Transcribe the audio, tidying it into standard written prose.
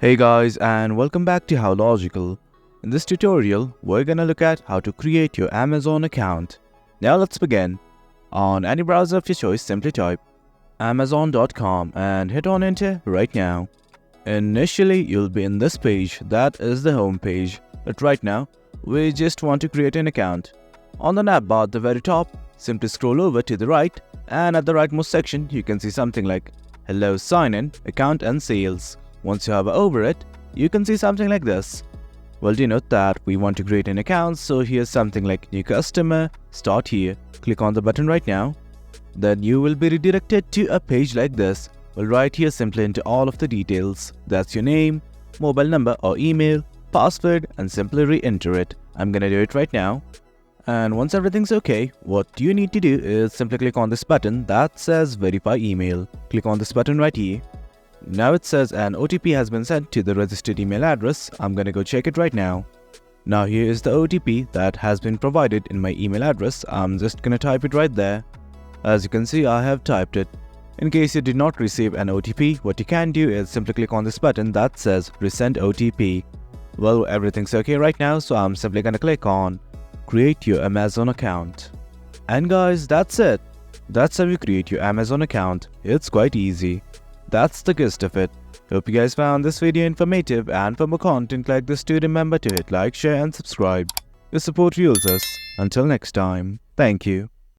Hey guys, and welcome back to How Logical. In this tutorial, we're gonna look at how to create your Amazon account. Now let's begin. On any browser of your choice, simply type amazon.com and hit on enter right now. Initially, you'll be in this page, that is the home page. But right now, we just want to create an account. On the navbar at the very top, simply scroll over to the right, and at the rightmost section, you can see something like Hello Sign In, Account and Sales. Once you hover over it, you can see something like this. Well, denote that we want to create an account, so here's something like New Customer, Start Here. Click on the button right now. Then you will be redirected to a page like this. Well, right here simply enter all of the details. That's your name, mobile number or email, password, and simply re-enter it. I'm gonna do it right now. And once everything's okay, what you need to do is simply click on this button that says Verify Email. Click on this button right here. Now it says an OTP has been sent to the registered email address. I'm gonna go check it right now. Now here is the OTP that has been provided in my email address. I'm just gonna type it right there. As you can see, I have typed it. In case you did not receive an OTP, what you can do is simply click on this button that says Resend OTP. Well, everything's okay right now, so I'm simply gonna click on Create your Amazon account. And guys, that's it. That's how you create your Amazon account. It's quite easy. That's the gist of it. Hope you guys found this video informative, and for more content like this, do remember to hit like, share and subscribe. Your support fuels us. Until next time, thank you.